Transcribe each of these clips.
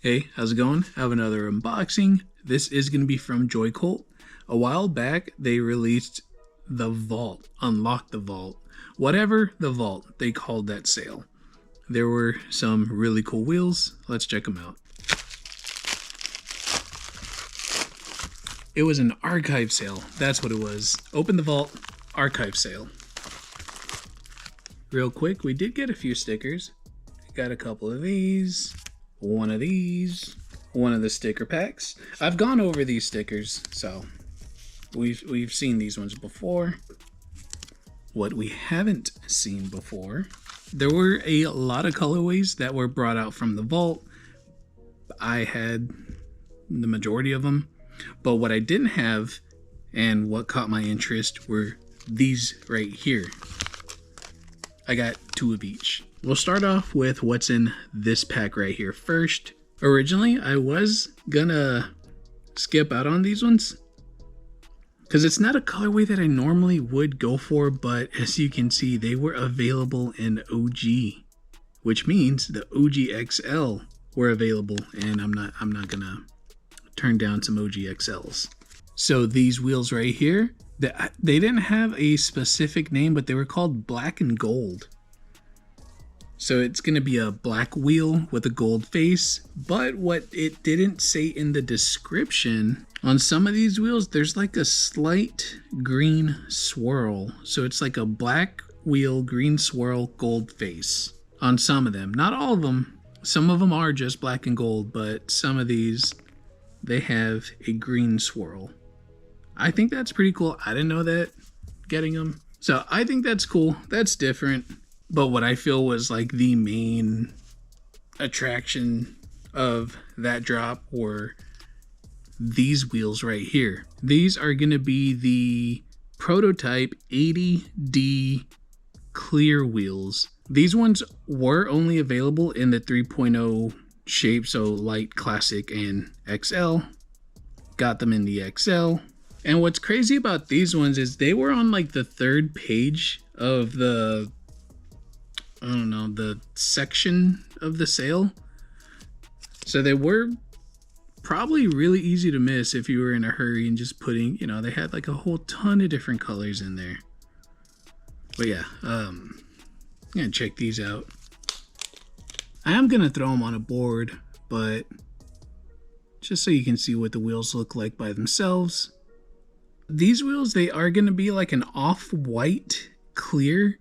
Hey, how's it going? I have another unboxing. This is going to be from Joycult. A while back, they released the Vault, Unlock the Vault, whatever the Vault, they called that sale. There were some really cool wheels. Let's check them out. It was an archive sale. That's what it was. Open the Vault, archive sale. Real quick, we did get a few stickers. Got a couple of these. One of these, one of the sticker packs. I've gone over these stickers, so we've seen these ones before. What we haven't seen before, there were a lot of colorways that were brought out from the vault. I had the majority of them, but what I didn't have and what caught my interest were these right here. I got two of each. We'll start off with what's in this pack right here first. Originally, I was gonna skip out on these ones because it's not a colorway that I normally would go for, but as you can see, they were available in OG, which means the OG XL were available, and I'm not gonna turn down some OG XLs. So these wheels right here, they didn't have a specific name, but they were called black and gold. So it's going to be a black wheel with a gold face, but what it didn't say in the description, on some of these wheels, there's like a slight green swirl. So it's like a black wheel, green swirl, gold face on some of them. Not all of them. Some of them are just black and gold, but some of these, they have a green swirl. I think that's pretty cool. I didn't know that getting them. So I think that's cool. That's different. But what I feel was like the main attraction of that drop were these wheels right here. These are going to be the Pototype 80D clear wheels. These ones were only available in the 3.0 shape, so light, classic, and XL. Got them in the XL. And what's crazy about these ones is they were on like the third page of the section of the sale. So they were probably really easy to miss if you were in a hurry and just putting, they had like a whole ton of different colors in there. But yeah, I'm gonna check these out. I am gonna throw them on a board, but just so you can see what the wheels look like by themselves. These wheels, they are gonna be like an off-white clear.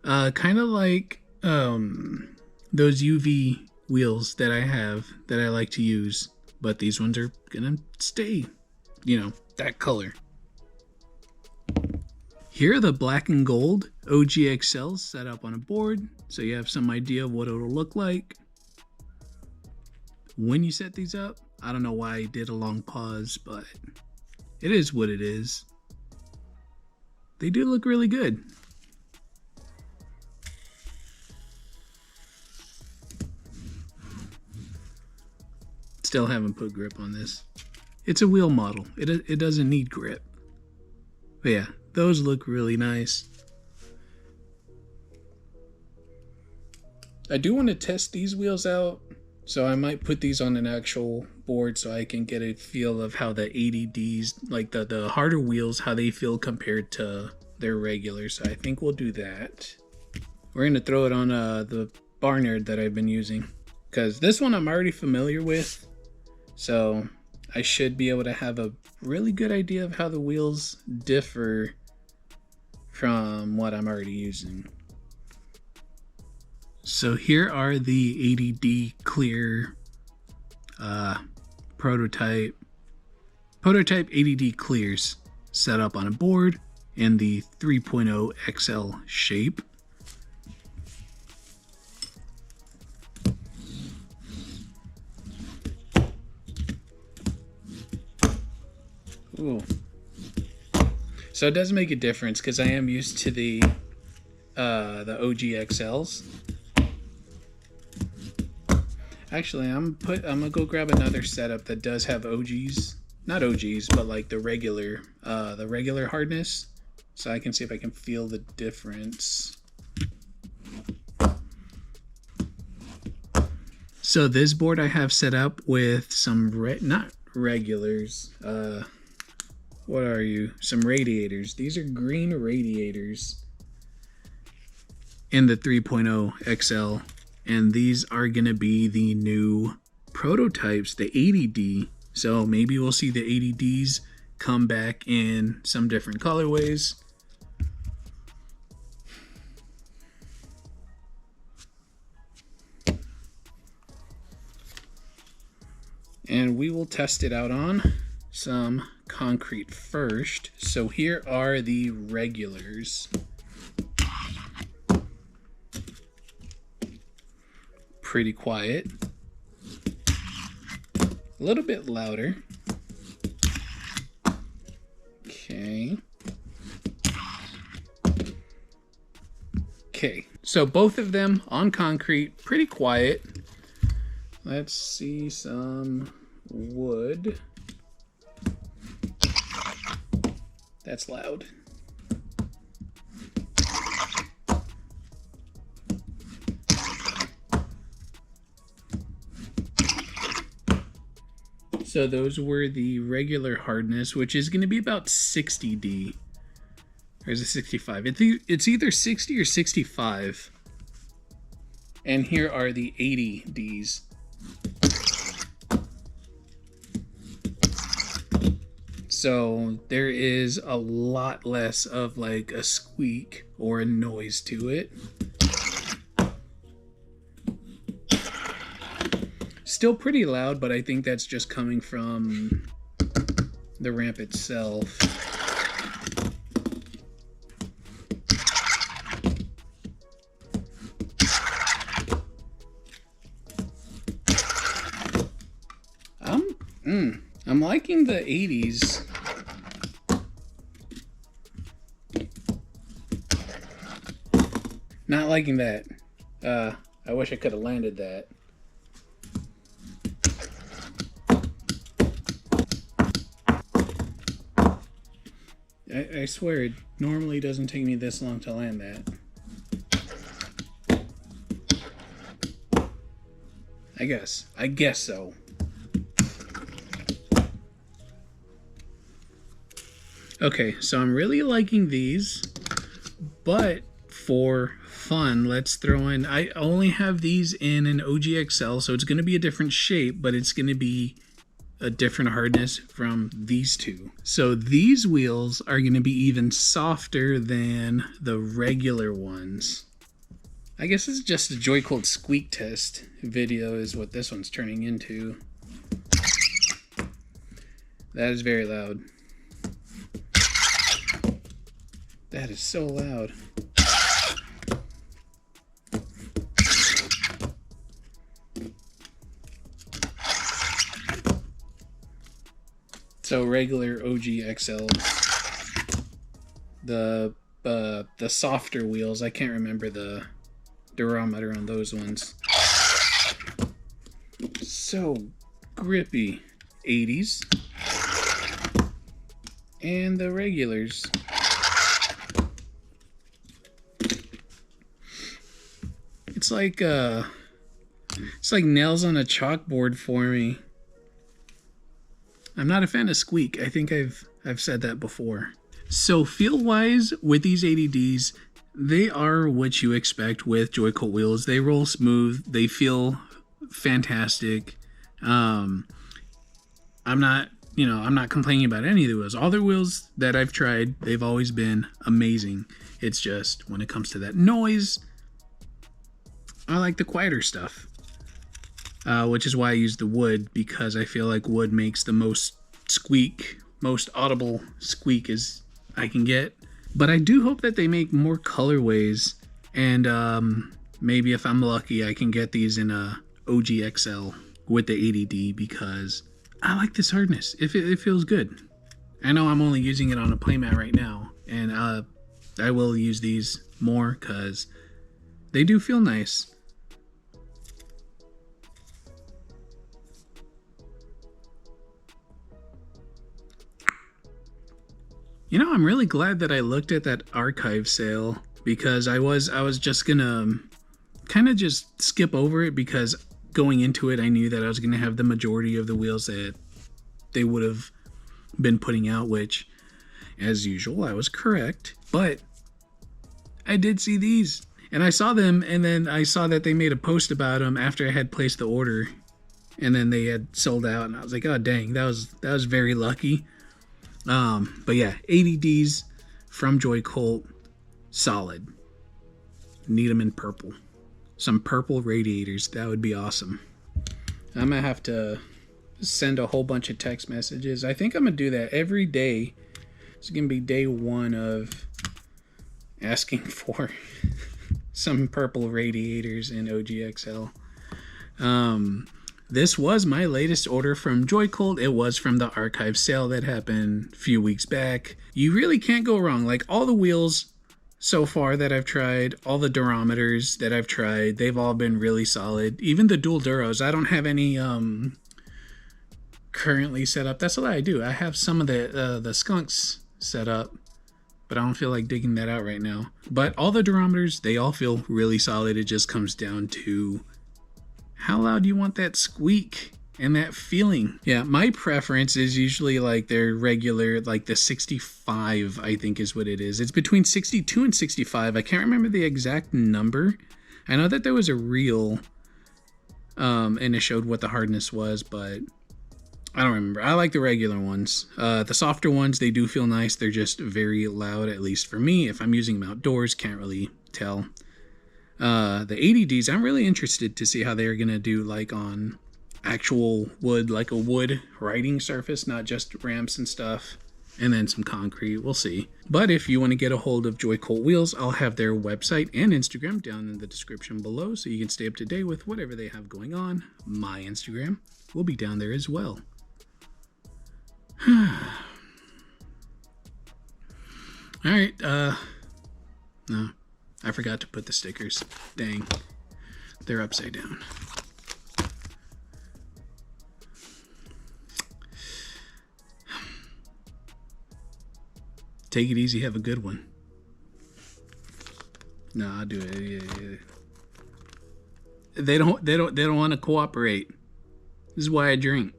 Kind of like those UV wheels that I have that I like to use, but these ones are gonna stay, that color. Here are the black and gold OG XLs set up on a board, so you have some idea of what it'll look like when you set these up. I don't know why I did a long pause, but it is what it is. They do look really good. Still haven't put grip on this. It's a wheel model. It doesn't need grip. But yeah, those look really nice. I do want to test these wheels out, so I might put these on an actual board so I can get a feel of how the 80Ds, like the harder wheels, how they feel compared to their regulars. So I think we'll do that. We're going to throw it on the Barnyard that I've been using, because this one I'm already familiar with. So I should be able to have a really good idea of how the wheels differ from what I'm already using. So here are the 80D clear Pototype 80D clears set up on a board in the 3.0 XL shape. Ooh. So it does make a difference because I am used to the OG XLs. Actually, I'm gonna go grab another setup that does have OGs, not OGs, but like the regular hardness, so I can see if I can feel the difference. So this board I have set up with some not regulars. What are you? Some radiators. These are green radiators in the 3.0 XL, and these are gonna be the new prototypes, the 80D. So maybe we'll see the 80Ds come back in some different colorways. And we will test it out on some concrete first. So here are the regulars. Pretty quiet. A little bit louder. Okay. Okay, so both of them on concrete, pretty quiet. Let's see some wood. That's loud. So those were the regular hardness, which is going to be about 60D. Or is it 65? It's either 60 or 65. And here are the 80Ds. So there is a lot less of like a squeak or a noise to it. Still pretty loud, but I think that's just coming from the ramp itself. I'm liking the 80s. Not liking that. I wish I could have landed that. I swear it normally doesn't take me this long to land that. I guess so. Okay, so I'm really liking these, but for fun, let's throw in, I only have these in an OGXL, so it's going to be a different shape, but it's going to be a different hardness from these two. So these wheels are going to be even softer than the regular ones. I guess it's just a Joycult squeak test video is what this one's turning into. That is very loud. That is so loud. So regular OG XL, the softer wheels. I can't remember the durometer on those ones. So grippy. 80s and the regulars. It's like nails on a chalkboard for me. I'm not a fan of squeak. I think I've said that before. So feel-wise, with these 80Ds, they are what you expect with Joycult wheels. They roll smooth. They feel fantastic. I'm not complaining about any of the wheels. All the wheels that I've tried, they've always been amazing. It's just when it comes to that noise, I like the quieter stuff. Which is why I use the wood, because I feel like wood makes the most squeak, most audible squeak as I can get. But I do hope that they make more colorways, and maybe if I'm lucky, I can get these in a OGXL with the 80D, because I like this hardness. It feels good. I know I'm only using it on a playmat right now, and I will use these more because they do feel nice. You know, I'm really glad that I looked at that archive sale, because I was just gonna kind of just skip over it, because going into it, I knew that I was going to have the majority of the wheels that they would have been putting out, which, as usual, I was correct. But I did see these, and I saw them, and then I saw that they made a post about them after I had placed the order, and then they had sold out, and I was like, oh dang, that was very lucky. But yeah, 80Ds from Joycult, solid. Need them in purple. Some purple radiators, that would be awesome. I'm gonna have to send a whole bunch of text messages. I think I'm gonna do that every day. It's gonna be day one of asking for some purple radiators in OGXL. This was my latest order from Joycult. It was from the archive sale that happened a few weeks back. You really can't go wrong. Like, all the wheels so far that I've tried, all the durometers that I've tried, they've all been really solid. Even the dual duros, I don't have any currently set up. That's what I do. I have some of the skunks set up, but I don't feel like digging that out right now. But all the durometers, they all feel really solid. It just comes down to how loud you want that squeak and that feeling. Yeah, my preference is usually like their regular, like the 65, I think is what it is. It's between 62 and 65. I can't remember the exact number. I know that there was a reel and it showed what the hardness was, but I don't remember. I like the regular ones. The softer ones, they do feel nice. They're just very loud, at least for me. If I'm using them outdoors, can't really tell. The 80Ds, I'm really interested to see how they're going to do like on actual wood, like a wood writing surface, not just ramps and stuff, and then some concrete. We'll see. But if you want to get a hold of Joycult wheels, I'll have their website and Instagram down in the description below, so you can stay up to date with whatever they have going on. My Instagram will be down there as well. All right, no, I forgot to put the stickers. Dang, they're upside down. Take it easy, have a good one. No, I'll do it. Yeah. They don't want to cooperate. This is why I drink.